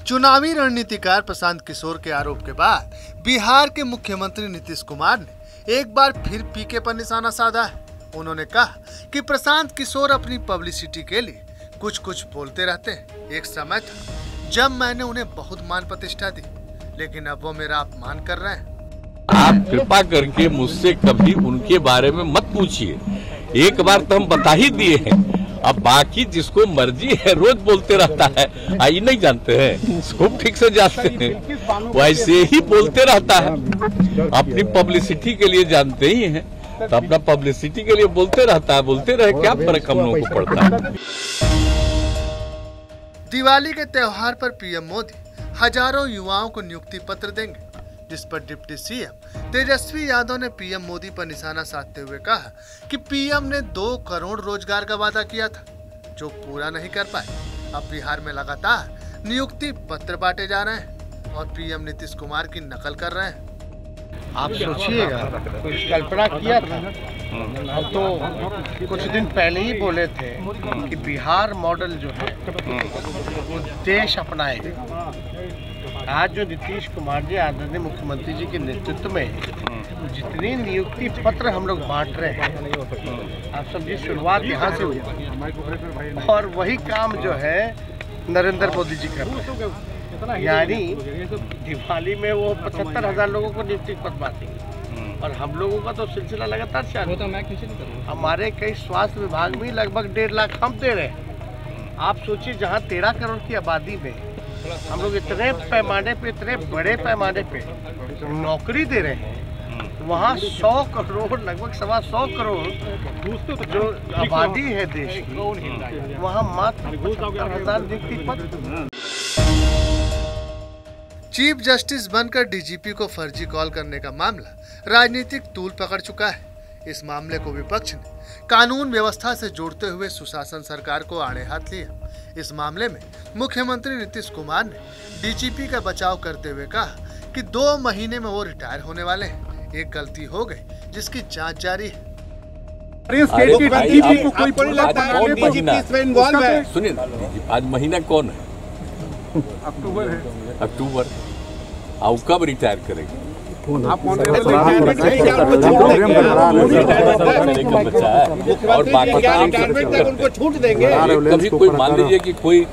चुनावी रणनीतिकार प्रशांत किशोर के आरोप के बाद बिहार के मुख्यमंत्री नीतीश कुमार ने एक बार फिर पीके पर निशाना साधा है। उन्होंने कहा कि प्रशांत किशोर अपनी पब्लिसिटी के लिए कुछ कुछ बोलते रहते हैं। एक समय था जब मैंने उन्हें बहुत मान प्रतिष्ठा दी, लेकिन अब वो मेरा अपमान कर रहे हैं। आप कृपा करके मुझसे कभी उनके बारे में मत पूछिए। एक बार तो हम बता ही दिए हैं, अब बाकी जिसको मर्जी है रोज बोलते रहता है। आई नहीं जानते हैं, खूब ठीक से जानते हैं, वैसे ही बोलते रहता है। अपनी पब्लिसिटी के लिए जानते ही हैं, तो अपना पब्लिसिटी के लिए बोलते रहता है। बोलते रहे, क्या फर्क हम लोगों को पड़ता है। दिवाली के त्योहार पर पीएम मोदी हजारों युवाओं को नियुक्ति पत्र देंगे, जिस पर डिप्टी सीएम तेजस्वी यादव ने पीएम मोदी पर निशाना साधते हुए कहा कि पीएम ने 2 करोड़ रोजगार का वादा किया था, जो पूरा नहीं कर पाए। अब बिहार में लगातार नियुक्ति पत्र बांटे जा रहे हैं और पीएम नीतीश कुमार की नकल कर रहे हैं। आप सोचिएगा, कुछ कल्पना किया था। हम तो कुछ दिन पहले ही बोले थे कि बिहार मॉडल जो है वो देश अपनाएगा। आज जो नीतीश कुमार जी आदरणीय मुख्यमंत्री जी के नेतृत्व में जितनी नियुक्ति पत्र हम लोग बांट रहे हैं, आप समझिए शुरुआत यहाँ से हुई और वही काम जो है नरेंद्र मोदी जी कर रहे हैं। यानी दिवाली में वो 75,000 लोगों को नियुक्ति पत्र बांटेंगे और हम लोगों का तो सिलसिला लगातार चालू है। हमारे कई स्वास्थ्य विभाग में लगभग 1.5 लाख हम दे रहे हैं। आप सोचिए, जहाँ 13 करोड़ की आबादी में हम लोग इतने पैमाने पे, इतने बड़े पैमाने पे नौकरी दे रहे हैं, वहाँ 100 करोड़, लगभग 125 करोड़ जो आबादी है देश की, वहाँ मात्र 75,000 नियुक्ति पत्र। चीफ जस्टिस बनकर डीजीपी को फर्जी कॉल करने का मामला राजनीतिक तूल पकड़ चुका है। इस मामले को विपक्ष ने कानून व्यवस्था से जोड़ते हुए सुशासन सरकार को आड़े हाथ लिया। इस मामले में मुख्यमंत्री नीतीश कुमार ने डीजीपी का बचाव करते हुए कहा कि 2 महीने में वो रिटायर होने वाले हैं। एक गलती हो गई जिसकी जांच जारी है। सुनिए, आज महीना कौन है? अक्टूबर। और कब रिटायर करेंगे? बच्चा है और बाकी उनको छूट देंगे। कभी कोई मान लीजिए कि कोई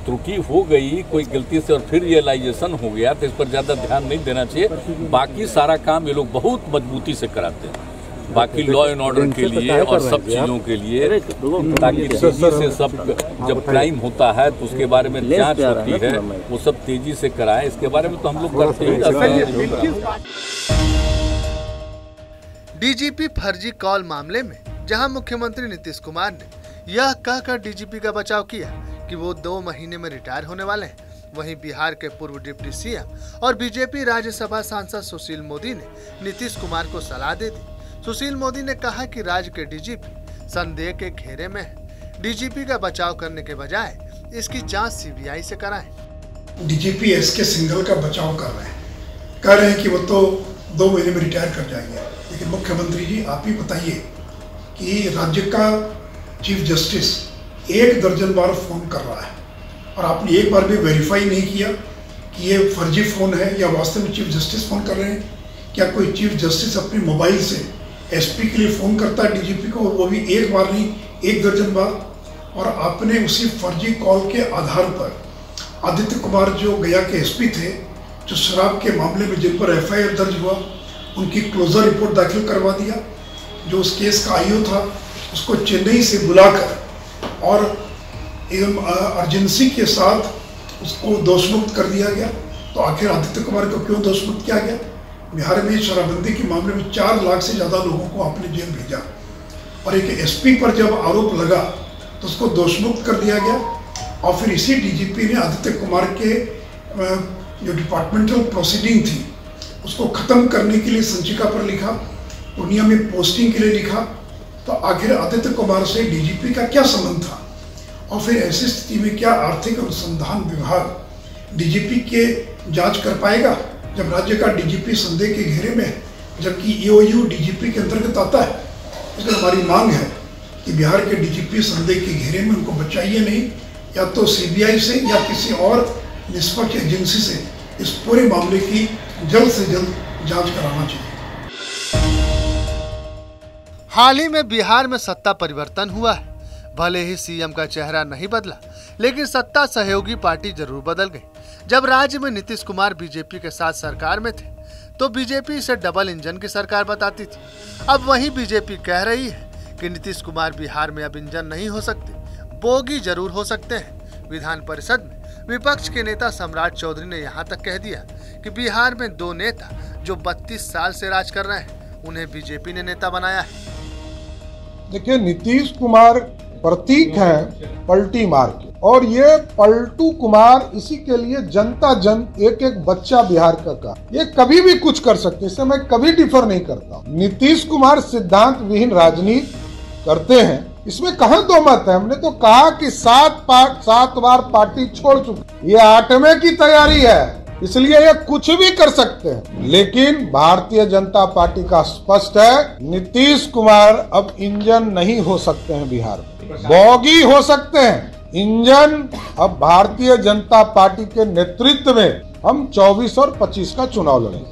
त्रुटि हो गई, कोई गलती से, और फिर रियलाइजेशन हो गया, तो इस पर ज्यादा ध्यान नहीं देना चाहिए। बाकी सारा काम ये लोग बहुत मजबूती से कराते हैं, बाकी लॉ एंड ऑर्डर के लिए और सब चीज़ों के लिए, ताकि तेजी से सब, जब क्राइम होता है तो उसके बारे में जांच होती है, वो सब तेजी से कराएं। इसके बारे में तो हम लोग करते ही रहते हैं। डीजीपी फर्जी कॉल मामले में जहां मुख्यमंत्री नीतीश कुमार ने यह कहकर डीजीपी का बचाव किया कि वो 2 महीने में रिटायर होने वाले हैं, वहीं बिहार के पूर्व डिप्टी सीएम और बीजेपी राज्यसभा सांसद सुशील मोदी ने नीतीश कुमार को सलाह दे दी। सुशील मोदी ने कहा कि राज्य के डीजीपी संदेह के घेरे में है। डीजीपी का बचाव करने के बजाय इसकी जांच सीबीआई से कराएं। डीजीपी एसके सिंघल का बचाव कर रहे हैं, कह रहे हैं कि वो तो 2 महीने में रिटायर कर जाएंगे। लेकिन मुख्यमंत्री जी, आप ही बताइए कि राज्य का चीफ जस्टिस 1 दर्जन बार फोन कर रहा है और आपने एक बार भी वेरीफाई नहीं किया कि ये फर्जी फोन है या वास्तव में चीफ जस्टिस फोन कर रहे हैं। क्या कोई चीफ जस्टिस अपने मोबाइल से एसपी के लिए फ़ोन करता है डीजीपी को, और वो भी एक बार नहीं 1 दर्जन बार? और आपने उसी फर्जी कॉल के आधार पर आदित्य कुमार जो गया के एसपी थे, जो शराब के मामले में जिन पर एफआईआर दर्ज हुआ, उनकी क्लोजर रिपोर्ट दाखिल करवा दिया। जो उस केस का आईओ था, उसको चेन्नई से बुलाकर और एकदम अर्जेंसी के साथ उसको दोषमुक्त कर दिया गया। तो आखिर आदित्य कुमार को क्यों दोषमुक्त किया गया? बिहार में शराबबंदी के मामले में 4 लाख से ज़्यादा लोगों को आपने जेल भेजा और एक एसपी पर जब आरोप लगा तो उसको दोषमुक्त कर दिया गया। और फिर इसी डीजीपी ने आदित्य कुमार के जो डिपार्टमेंटल प्रोसीडिंग थी उसको ख़त्म करने के लिए संचिका पर लिखा, पूर्णिया में पोस्टिंग के लिए लिखा। तो आखिर आदित्य कुमार से डीजीपी का क्या संबंध था? और फिर ऐसी स्थिति में क्या आर्थिक अनुसंधान विभाग डीजीपी के जाँच कर पाएगा जब राज्य का डीजीपी संदेह के घेरे में है, जबकि ईओयू डीजीपी के अंतर्गत आता है? इसलिए हमारी मांग है कि बिहार के डीजीपी संदेह के घेरे में उनको बचाइए नहीं, या तो सीबीआई से या किसी और निष्पक्ष एजेंसी से इस पूरे मामले की जल्द से जल्द जांच कराना चाहिए। हाल ही में बिहार में सत्ता परिवर्तन हुआ है। भले ही सीएम का चेहरा नहीं बदला, लेकिन सत्ता सहयोगी पार्टी जरूर बदल गई। जब राज्य में नीतीश कुमार बीजेपी के साथ सरकार में थे तो बीजेपी इसे डबल इंजन की सरकार बताती थी। अब वही बीजेपी कह रही है कि नीतीश कुमार बिहार में अब इंजन नहीं हो सकते, बोगी जरूर हो सकते हैं। विधान परिषद में विपक्ष के नेता सम्राट चौधरी ने यहाँ तक कह दिया कि बिहार में दो नेता जो 32 साल से राज कर रहे हैं, उन्हें बीजेपी ने नेता बनाया है। देखिए, नीतीश कुमार प्रतीक है पलटी मार के, और ये पलटू कुमार इसी के लिए जनता जन एक एक बच्चा बिहार का ये कभी भी कुछ कर सकते, इससे मैं कभी डिफर नहीं करता। नीतीश कुमार सिद्धांत विहीन राजनीति करते हैं, इसमें कहाँ दो मत है। हमने तो कहा कि 7 बार पार्टी छोड़ चुके, ये 8वें की तैयारी है, इसलिए ये कुछ भी कर सकते हैं। लेकिन भारतीय जनता पार्टी का स्पष्ट है, नीतीश कुमार अब इंजन नहीं हो सकते हैं बिहार में, बॉगी हो सकते हैं। इंजन अब भारतीय जनता पार्टी के नेतृत्व में हम 24 और 25 का चुनाव लड़ेंगे।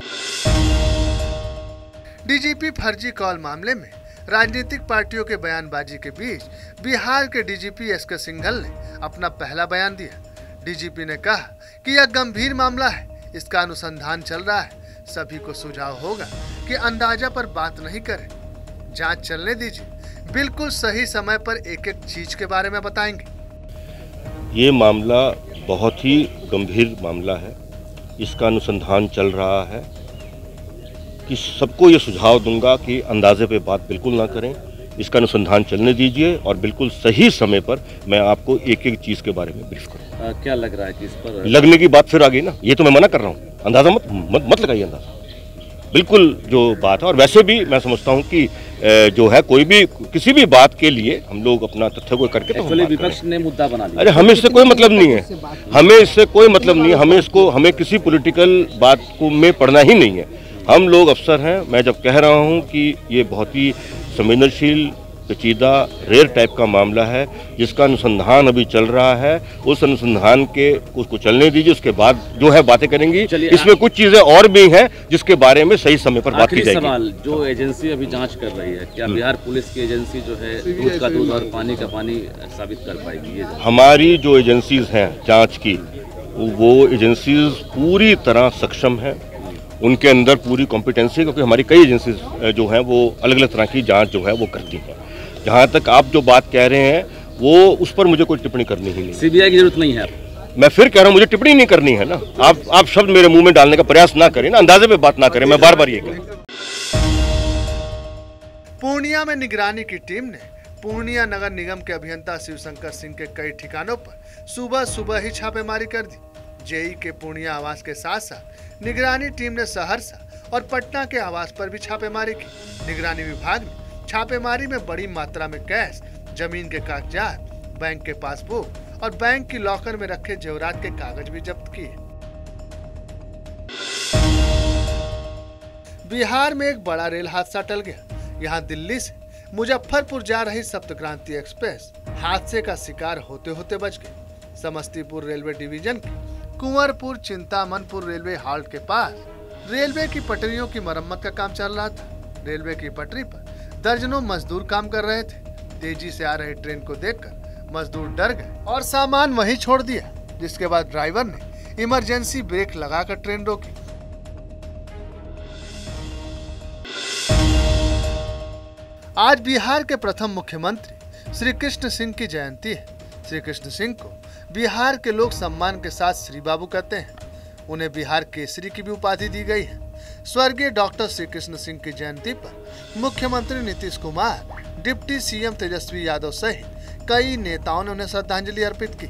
डीजीपी फर्जी कॉल मामले में राजनीतिक पार्टियों के बयानबाजी के बीच बिहार के डीजीपी एसके सिंघल ने अपना पहला बयान दिया। डीजीपी ने कहा कि यह गंभीर मामला है, इसका अनुसंधान चल रहा है। सभी को सुझाव होगा कि अंदाजा पर बात नहीं करें, जांच चलने दीजिए, बिल्कुल सही समय पर एक एक चीज के बारे में बताएंगे। ये मामला बहुत ही गंभीर मामला है, इसका अनुसंधान चल रहा है। कि सबको ये सुझाव दूंगा कि अंदाजे पे बात बिल्कुल ना करें, इसका अनुसंधान चलने दीजिए और बिल्कुल सही समय पर मैं आपको एक एक चीज़ के बारे में ब्रीफ करूँ। क्या लग रहा है कि इस पर लगने की बात फिर आ गई ना, ये तो मैं मना कर रहा हूँ। अंदाज़ा मत लगाइए, अंदाज़ा बिल्कुल जो बात है। और वैसे भी मैं समझता हूँ कि जो है कोई भी किसी भी बात के लिए हम लोग अपना तथ्य को करके तो विपक्ष ने मुद्दा बना लिया। अरे हमें इससे कोई मतलब नहीं है, हमें इससे कोई मतलब नहीं है। हमें किसी पॉलिटिकल बात को में पढ़ना ही नहीं है। हम लोग अफसर हैं। मैं जब कह रहा हूं कि ये बहुत ही संवेदनशील, पेचीदा, रेयर टाइप का मामला है जिसका अनुसंधान अभी चल रहा है, उस अनुसंधान के उसको चलने दीजिए, उसके बाद जो है बातें करेंगी। इसमें कुछ चीजें और भी हैं जिसके बारे में सही समय पर बात की जाएगी। सवाल, जो एजेंसी अभी जांच कर रही है, क्या बिहार पुलिस की एजेंसी जो है दूध का दूध और पानी का पानी साबित कर पाएगी? ये हमारी जो एजेंसीज हैं जाँच की, वो एजेंसीज पूरी तरह सक्षम है, उनके अंदर पूरी कॉम्पिटेंसी, क्योंकि हमारी कई एजेंसीज जो हैं वो अलग अलग तरह की जांच जो है वो करती हैं। जहां तक आप जो बात कह रहे हैं वो उस पर मुझे कोई टिप्पणी करनी ही नहीं। सीबीआई की जरूरत नहीं है। मैं फिर कह रहा हूं, मुझे टिप्पणी नहीं करनी है ना। आप शब्द मेरे मुंह में डालने का प्रयास ना करें ना, अंदाजे पे बात ना करें। मैं बार बार ये कह रहा हूं। पूर्णिया में निगरानी की टीम ने पूर्णिया नगर निगम के अभियंता शिवशंकर सिंह के कई ठिकानों पर सुबह ही छापेमारी कर दी। जेई के पूर्णिया आवास के साथ साथ निगरानी टीम ने सहरसा और पटना के आवास पर भी छापेमारी की। निगरानी विभाग ने छापेमारी में बड़ी मात्रा में कैश, जमीन के कागजात, बैंक के पासबुक और बैंक की लॉकर में रखे जेवरात के कागज भी जब्त किए। बिहार में एक बड़ा रेल हादसा टल गया। यहाँ दिल्ली से मुजफ्फरपुर जा रही सप्तक्रांति एक्सप्रेस हादसे का शिकार होते होते बच गई। समस्तीपुर रेलवे डिवीजन के कुंवरपुर चिंतामनपुर रेलवे हॉल्ट के पास रेलवे की पटरियों की मरम्मत का काम चल रहा था। रेलवे की पटरी पर दर्जनों मजदूर काम कर रहे थे। तेजी से आ रही ट्रेन को देखकर मजदूर डर गए और सामान वहीं छोड़ दिया, जिसके बाद ड्राइवर ने इमरजेंसी ब्रेक लगाकर ट्रेन रोकी। आज बिहार के प्रथम मुख्यमंत्री श्री कृष्ण सिंह की जयंती है। श्री कृष्ण सिंह को बिहार के लोग सम्मान के साथ श्री बाबू कहते हैं। उन्हें बिहार केसरी की भी उपाधि दी गई है। स्वर्गीय डॉक्टर श्री कृष्ण सिंह की जयंती पर मुख्यमंत्री नीतीश कुमार, डिप्टी सीएम तेजस्वी यादव सहित कई नेताओं ने उन्हें श्रद्धांजलि अर्पित की।